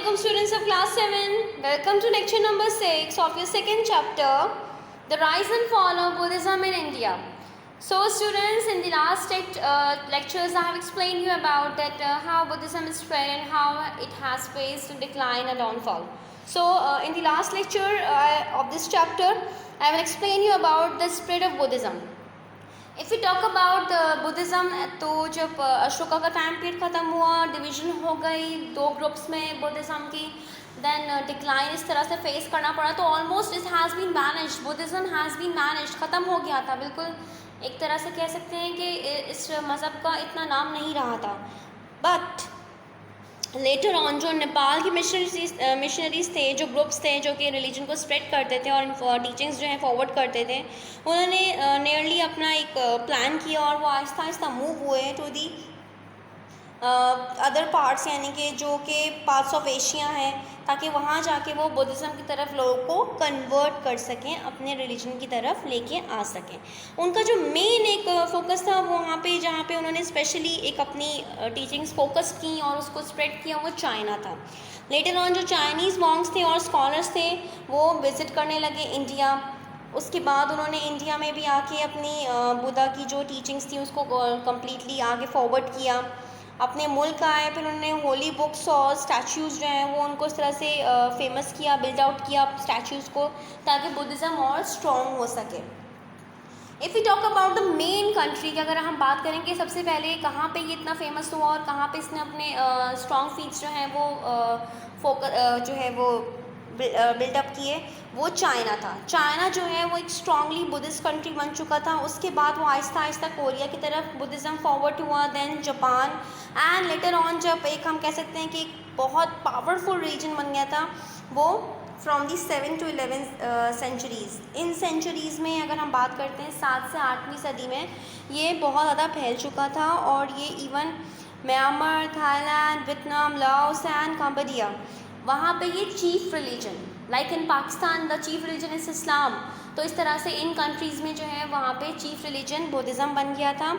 Assalamualaikum students of class 7. Welcome to lecture number 6 of your second chapter, The Rise and Fall of Buddhism in India. So students, in the last lectures I have explained you about that how Buddhism is spread and how it has faced a decline and downfall. So in the last lecture of this chapter I will explain you about the spread of Buddhism. If you talk about Buddhism, तो जब अशोका का time period ख़त्म हुआ, division हो गई दो groups में Buddhism की, देन डिक्लाइन इस तरह से फेस करना पड़ा, तो almost it has been managed, Buddhism has been managed, ख़त्म हो गया था बिल्कुल। एक तरह से कह सकते हैं कि इस मज़हब का इतना नाम नहीं रहा था। बट लेटर ऑन जो नेपाल की मिशनरीज थे, जो ग्रुप्स थे जो कि रिलीजन को स्प्रेड करते थे और टीचिंग्स जो हैं फॉरवर्ड करते थे, उन्होंने नियरली अपना एक प्लान किया और वो आहिस्ता आहिस्ता मूव हुए टू दी अदर पार्ट्स, यानी कि जो कि पार्ट्स ऑफ एशिया हैं, ताकि वहाँ जाके वो बुद्धिज़्म की तरफ लोगों को कन्वर्ट कर सकें, अपने रिलीजन की तरफ लेके आ सकें। उनका जो मेन एक फोकस था वो वहाँ पे, जहाँ पे उन्होंने स्पेशली एक अपनी टीचिंग्स फोकस की और उसको स्प्रेड किया, वो चाइना था। लेटर ऑन जो चाइनीज़ मॉन्क्स थे और स्कॉलर्स थे वो विज़िट करने लगे इंडिया। उसके बाद उन्होंने इंडिया में भी आके अपनी बुद्धा की जो टीचिंग्स थी उसको कम्प्लीटली आगे फॉरवर्ड किया। अपने मुल्क आए, फिर उन्होंने होली बुक्स और स्टैचूज़ जो हैं वो उनको इस तरह से फेमस किया, बिल्ड आउट किया स्टैचूज़ को, ताकि बुद्धिज़्म और स्ट्रॉन्ग हो सके। If you talk about the main country की अगर हम बात करें कि सबसे पहले कहाँ पे ये इतना फेमस हुआ और कहाँ पे इसने अपने स्ट्रॉन्ग फीट्स जो हैं वो जो है वो बिल्डअप किए, वो चाइना था। चाइना जो है वो एक स्ट्रॉन्गली बुद्धिस्ट कंट्री बन चुका था। उसके बाद वो आहिस्ता आहिस्ता कोरिया की तरफ बुद्धिज़्म फॉरवर्ड हुआ, then Japan, and later on जब एक हम कह सकते हैं कि एक बहुत पावरफुल रीजन बन गया था वो from the 7 to 11 centuries. In centuries में अगर हम बात करते हैं 7 से 8वीं सदी में ये बहुत ज़्यादा फैल चुका था, और ये even Myanmar, Thailand, Vietnam, Laos and Cambodia, वहाँ पे ये chief religion, like in Pakistan the chief religion is Islam, तो इस तरह से इन कंट्रीज़ में जो है वहाँ पे चीफ़ रिलीजन बुद्धिज़्म बन गया था।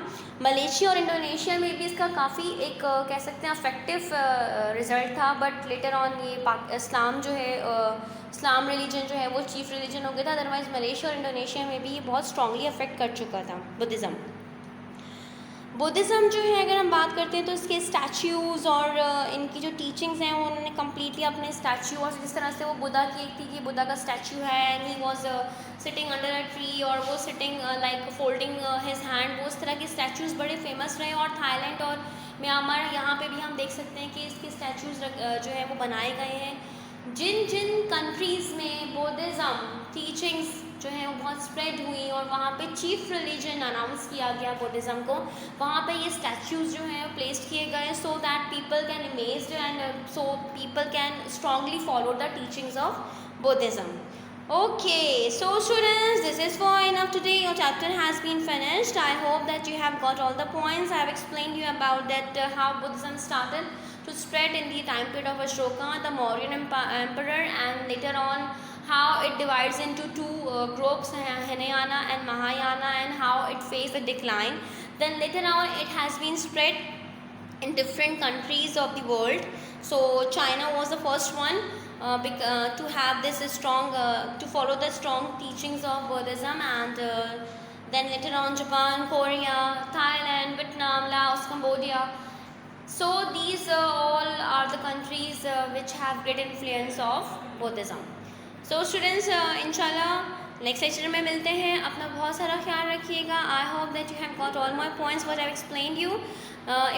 मलेशिया और इंडोनेशिया में भी इसका काफ़ी एक कह सकते हैं अफेक्टिव रिज़ल्ट था, बट लेटर ऑन ये इस्लाम जो है इस्लाम रिलीजन जो है वो चीफ़ रिलीजन हो गया था। अदरवाइज़ मलेशिया और इंडोनेशिया में भी ये बहुत स्ट्रांगली अफेक्ट कर चुका था बुद्धिज़्म। बुद्धिज़्म जो है अगर हम बात करते हैं तो इसके स्टैच्यूज़ और इनकी जो टीचिंग्स हैं वो उन्होंने कम्प्लीटली अपने स्टैच्यू, और जिस तरह से वो बुद्धा की एक थी कि बुद्धा का स्टैच्यू है and he was sitting under a tree, और वो sitting like folding his hand, वो उस तरह के स्टैच्यूज़ बड़े फेमस रहे। और थाईलैंड और म्यांमार, यहाँ पे भी हम देख सकते हैं कि इसके स्टैच्यूज़ जो है वो बनाए गए हैं। जिन जिन कंट्रीज़ में बुद्धिज़्म टीचिंग्स जो है वो बहुत स्प्रेड हुई और वहाँ पे चीफ़ रिलीजन अनाउंस किया गया बुद्धिज़्म को, वहाँ पे ये स्टैच्यूज़ जो हैं प्लेस किए गए, so that people can image and so people can strongly follow the teachings of Buddhism. Okay, so students, this is for enough today. Your chapter has been finished. I hope that you have got all the points. I have explained you about that how Buddhism started to spread in the time period of Ashoka, the Mauryan emperor, and later on how it divides into two groups, Hinayana and Mahayana, and how it faced a decline. Then later on it has been spread in different countries of the world. So China was the first one to have this strong, to follow the strong teachings of Buddhism, and then later on Japan, Korea, Thailand, Vietnam, Laos, Cambodia. So these all are the countries which have great influence of Buddhism. So students, inshallah next lecture में मिलते हैं। अपना बहुत सारा ख्याल रखिएगा। I hope that you have got all my points what I have explained you.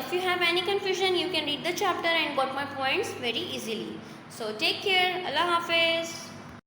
If you have any confusion you can read the chapter and got my points very easily. So take care, अल्लाह हाफिज़।